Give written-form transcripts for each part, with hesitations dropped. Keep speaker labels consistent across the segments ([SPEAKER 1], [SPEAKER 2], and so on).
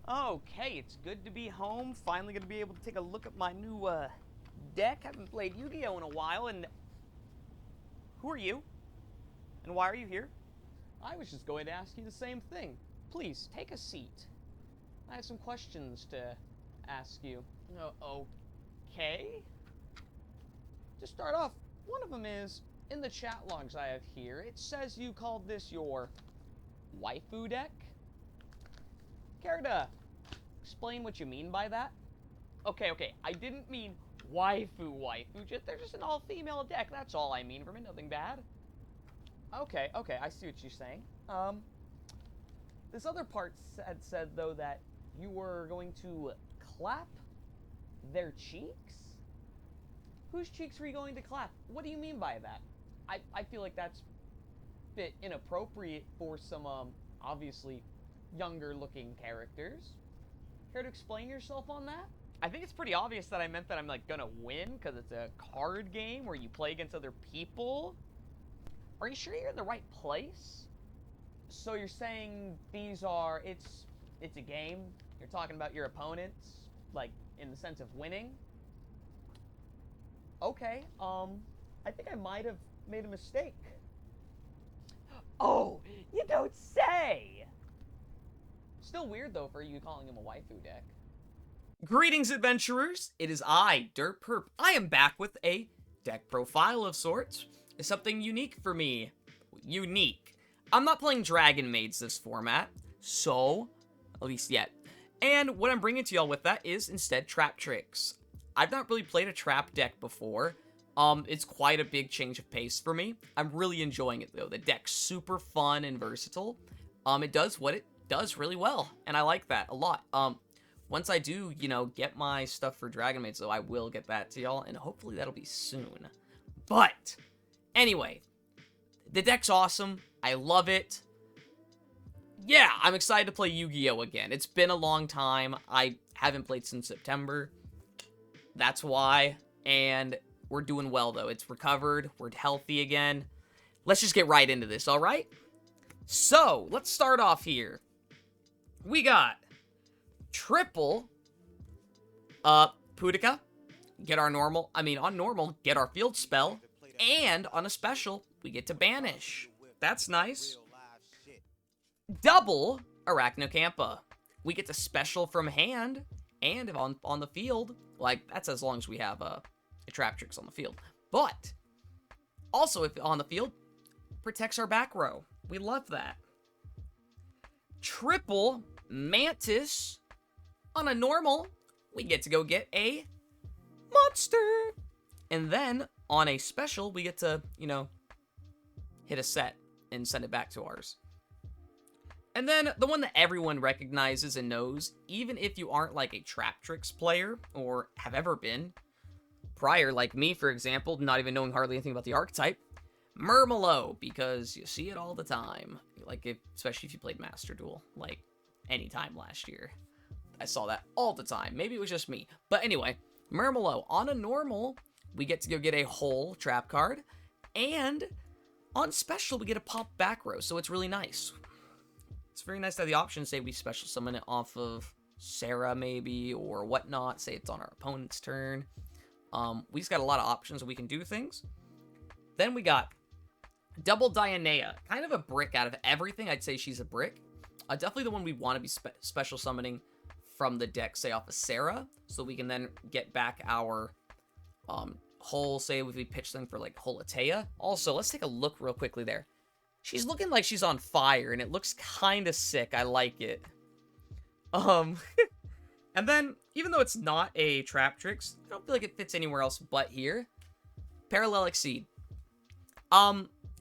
[SPEAKER 1] Okay, it's good to be home. Finally gonna be able to take a look at my new, deck. Haven't played Yu-Gi-Oh! In a while, and... Who are you? And why are you here? I was just going to ask you the same thing. Please, take a seat. I have some questions to ask you. Okay? To start off, one of them is, in the chat logs I have here, it says you called this your waifu deck? Care to explain what you mean by that? Okay, I didn't mean waifu. They're just an all-female deck, that's all I mean from it, nothing bad. Okay, I see what you're saying. This other part had said, though, that you were going to clap their cheeks? Whose cheeks were you going to clap? What do you mean by that? I feel like that's a bit inappropriate for some, obviously younger-looking characters. Care to explain yourself on that? I think it's pretty obvious that I meant that I'm, like, gonna win, because it's a card game where you play against other people. Are you sure you're in the right place? So you're saying these are... It's a game? You're talking about your opponents? Like, in the sense of winning? Okay, I think I might have made a mistake. Oh, you don't say! Still weird, though, for you calling him a waifu deck. Greetings, adventurers! It is I, DerpHerp. I am back with a deck profile of sorts. It's something unique for me. Unique. I'm not playing Dragonmaids this format, so, at least yet. And what I'm bringing to y'all with that is, instead, Traptrix. I've not really played a trap deck before. It's quite a big change of pace for me. I'm really enjoying it, though. The deck's super fun and versatile. It does what it does really well, and I like that a lot. Once I do, you know, get my stuff for Dragonmaids, though, I will get that to y'all, and hopefully that'll be soon. But, anyway, the deck's awesome. I love it. Yeah, I'm excited to play Yu-Gi-Oh! Again. It's been a long time. I haven't played since September. That's why, and we're doing well, though. It's recovered. We're healthy again. Let's just get right into this, alright? So, let's start off here. We got triple Pudica. Get our normal, on normal, get our field spell. And on a special, we get to banish. That's nice. Double Arachnocampa. We get to special from hand. And if on the field, like, that's as long as we have a Traptrix on the field. But, also, if on the field, protects our back row. We love that. Triple Mantis. On a normal, we get to go get a monster. And then, on a special, we get to, you know, hit a set and send it back to ours. And then, the one that everyone recognizes and knows, even if you aren't like a Traptrix player, or have ever been, prior, like me, for example, not even knowing hardly anything about the archetype, Murmelo, because you see it all the time. Like, especially if you played Master Duel, like, anytime last year. I saw that all the time. Maybe it was just me. But anyway, Murmelo, on a normal, we get to go get a whole trap card, and on special, we get a pop back row, so it's really nice. It's very nice to have the option, say we special summon it off of Sarah, maybe, or whatnot. Say it's on our opponent's turn. We just got a lot of options we can do things. Then we got Double Dianea. Kind of a brick out of everything. I'd say she's a brick. Definitely the one we want to be special summoning from the deck, say off of Sarah, so we can then get back our whole, say if we pitch them for like Holatea. Also, let's take a look real quickly there. She's looking like she's on fire, and it looks kind of sick. I like it. And then, even though it's not a Traptrix, I don't feel like it fits anywhere else but here. Parallel Exceed.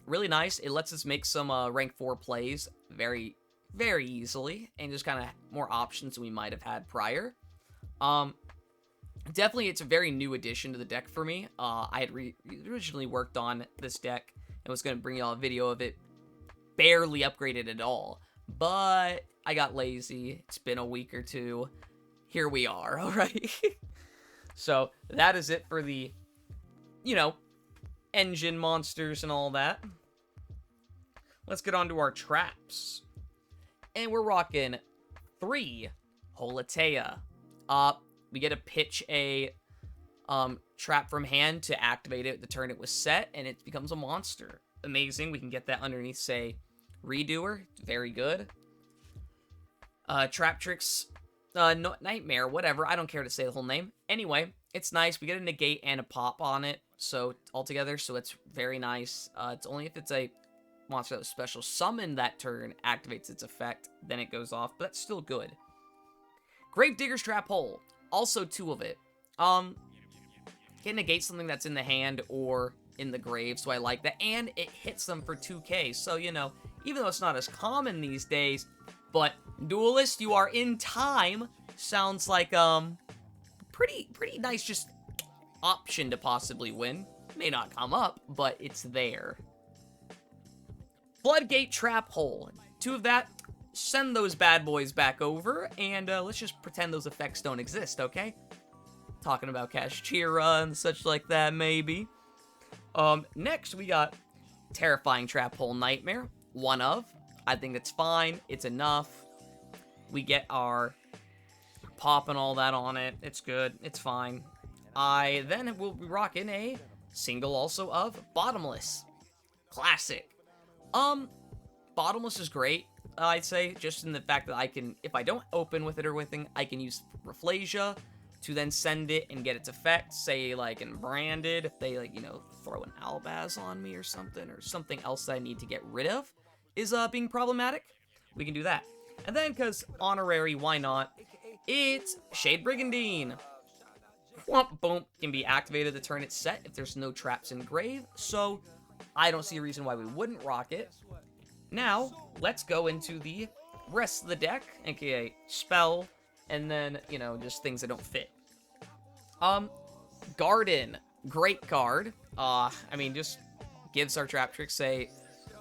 [SPEAKER 1] Really nice. It lets us make some rank 4 plays very, very easily, and just kind of more options than we might have had prior. Definitely, it's a very new addition to the deck for me. I had originally worked on this deck and was going to bring y'all a video of it barely upgraded at all, but I got lazy. It's been a week or two. Here we are, alright? So, that is it for the, you know, engine monsters and all that. Let's get on to our traps. And we're rocking 3 Holatea. We get to pitch a trap from hand to activate it the turn it was set, and it becomes a monster. Amazing. We can get that underneath, say, Redoer. Very good. Traptrix, Nightmare, whatever. I don't care to say the whole name. Anyway, it's nice. We get a negate and a pop on it, so altogether, so it's very nice. It's only if it's a monster that was special summoned that turn activates its effect, then it goes off, but that's still good. Gravedigger's Trap Hole. Also 2 of it. Can negate something that's in the hand or in the grave, so I like that. And it hits them for 2k, so, you know, even though it's not as common these days, but Duelist, you are in time, sounds like, pretty nice just option to possibly win. May not come up, but it's there. Floodgate Trap Hole. 2 of that. Send those bad boys back over, and let's just pretend those effects don't exist, okay? Talking about Kashchira and such like that, maybe. Next, we got Terrifying Trap Hole Nightmare. 1 of. I think that's fine. It's enough. We get our pop and all that on it. It's good. It's fine. I then will be rocking a single also of Bottomless. Classic. Bottomless is great, I'd say, just in the fact that I can, if I don't open with it or anything, I can use Rafflesia to then send it and get its effect, say, like, in Branded, if they, like, you know, throw an Albaz on me or something else that I need to get rid of is, being problematic, we can do that. And then, because honorary, why not, it's Shade Brigandine. Whomp, boom, can be activated the turn it's set if there's no traps in grave, so I don't see a reason why we wouldn't rock it. Now, let's go into the rest of the deck, aka spell, and then, you know, just things that don't fit. Garden, great card. I mean, just gives our Traptrix a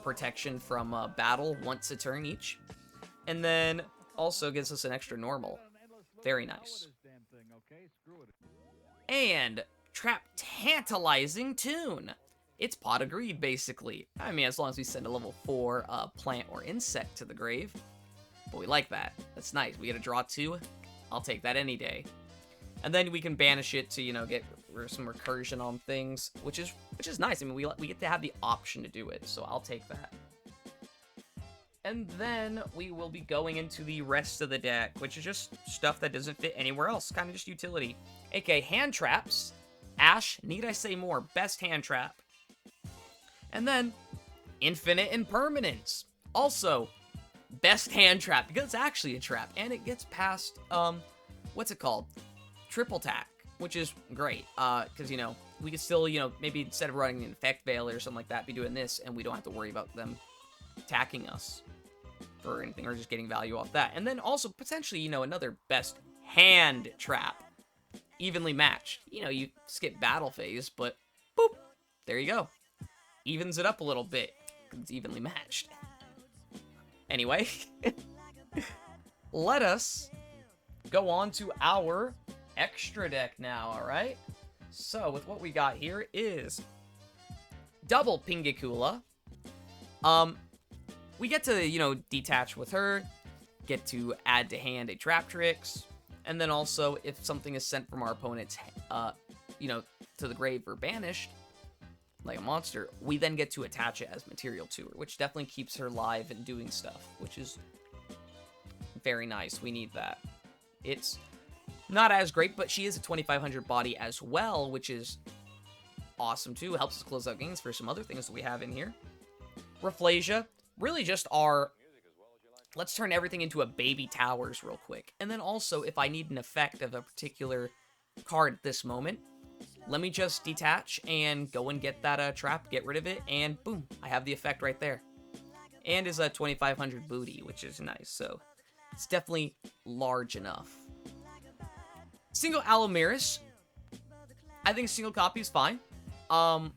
[SPEAKER 1] protection from battle once a turn each, and then also gives us an extra normal. Very nice. And Trap Tantalizing Tune. It's Pot of Greed, basically. I mean, as long as we send a level 4 plant or insect to the grave. But we like that. That's nice. We get to draw 2. I'll take that any day. And then we can banish it to, you know, get some recursion on things, which is nice. I mean, we get to have the option to do it, so I'll take that. And then we will be going into the rest of the deck, which is just stuff that doesn't fit anywhere else. Kind of just utility. aka hand traps. Ash, need I say more? Best hand trap. And then Infinite Impermanence. Also, best hand trap, because it's actually a trap, and it gets past, what's it called? Triple tack, which is great, because, you know, we can still, you know, maybe instead of running an Infect Veil or something like that, be doing this, and we don't have to worry about them attacking us or anything, or just getting value off that. And then also, potentially, you know, another best hand trap. Evenly matched. You know, you skip battle phase, but boop, there you go. Evens it up a little bit. It's evenly matched. Anyway, let us go on to our extra deck now, alright? So, with what we got here is double Pingakula. We get to, you know, detach with her, get to add to hand a Traptrix, and then also, if something is sent from our opponent's, you know, to the grave or banished, like a monster, we then get to attach it as material to her, which definitely keeps her live and doing stuff, which is very nice. We need that. It's not as great, but she is a 2500 body as well, which is awesome too. Helps us close out games for some other things that we have in here. Rafflesia, really just our... Let's turn everything into a baby towers real quick. And then also, if I need an effect of a particular card at this moment, let me just detach and go and get that trap, get rid of it, and boom, I have the effect right there. And is a 2500 booty, which is nice, so it's definitely large enough. Single Allomeris, I think single copy is fine. I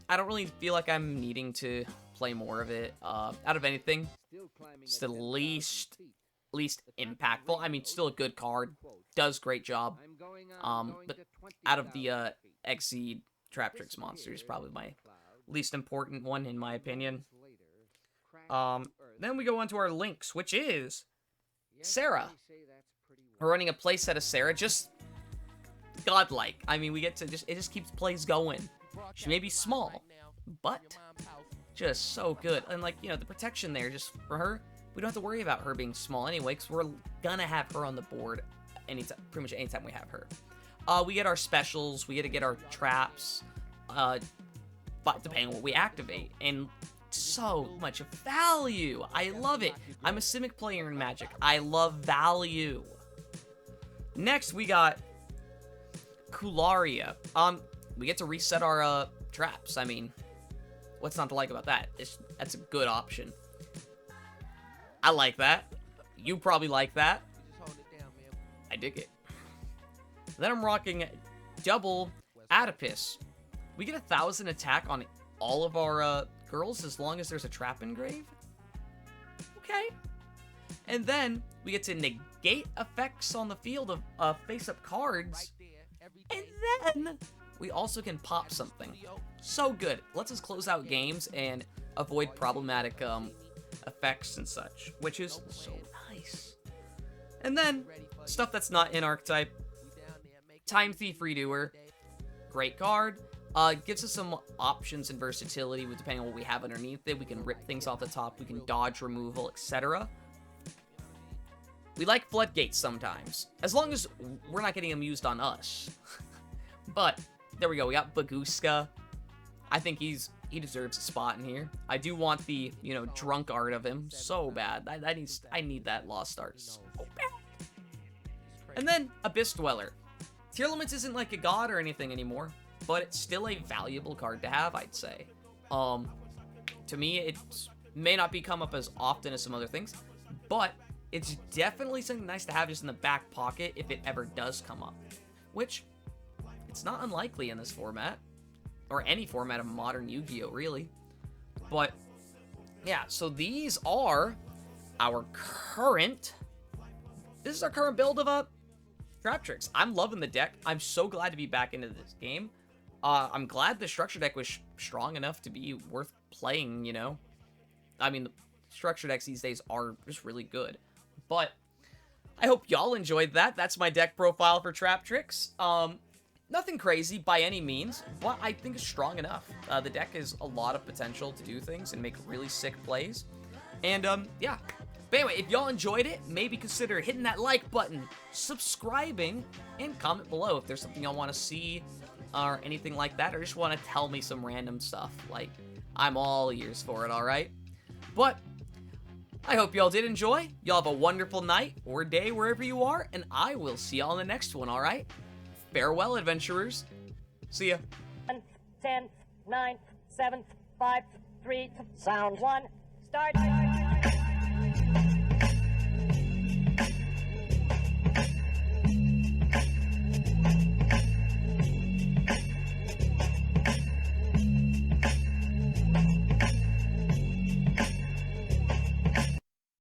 [SPEAKER 1] don't really feel like I'm needing to play more of it. Out of anything, it's the least impactful. I mean, still a good card, does great job. But out of the Exceed Traptrix monsters, probably my least important one in my opinion. Then we go on to our links, which is Sarah. We're running a playset of Sarah, just godlike. I mean, we get to it just keeps plays going. She may be small, but just so good. And like, you know, the protection there, just for her, we don't have to worry about her being small anyway, because we're gonna have her on the board anytime, pretty much anytime we have her. We get our specials, we get to get our traps, but depending on what we activate, and so much value. I love it. I'm a Simic player in Magic. I love value. Next, we got Kularia. We get to reset our traps. I mean, what's not to like about that? That's a good option. I like that. You probably like that. I dig it. Then I'm rocking double Adipus. We get 1,000 attack on all of our girls as long as there's a trap engraved. Okay. And then we get to negate effects on the field of face-up cards. And then we also can pop something. So good. Lets us close out games and avoid problematic effects and such, which is so nice. And then stuff that's not in archetype. Time Thief Redoer. Great card. Gives us some options and versatility with depending on what we have underneath it. We can rip things off the top. We can dodge removal, etc. We like Floodgates sometimes, as long as we're not getting them used on us. But there we go. We got Baguska. I think he deserves a spot in here. I do want the, you know, drunk art of him so bad. I need that lost art so bad. And then Abyss Dweller. Tier Limits isn't like a god or anything anymore, but it's still a valuable card to have, I'd say. To me, it may not come up as often as some other things, but it's definitely something nice to have just in the back pocket if it ever does come up, which it's not unlikely in this format, or any format of modern Yu-Gi-Oh, really. But yeah, so these are our current. This is our current build of Traptrix. I'm loving the deck. I'm so glad to be back into this game. I'm glad the structure deck was strong enough to be worth playing, you know. I mean, the structure decks these days are just really good. But I hope y'all enjoyed that. That's my deck profile for Traptrix. Nothing crazy by any means, but I think it's strong enough. The deck has a lot of potential to do things and make really sick plays. And, yeah. But anyway, if y'all enjoyed it, maybe consider hitting that like button, subscribing, and comment below if there's something y'all want to see or anything like that, or just want to tell me some random stuff. Like, I'm all ears for it, alright? But I hope y'all did enjoy. Y'all have a wonderful night or day wherever you are, and I will see y'all in the next one, alright? Farewell, adventurers. See ya.
[SPEAKER 2] 10, 9, 7, 5, 3, sound 1, start.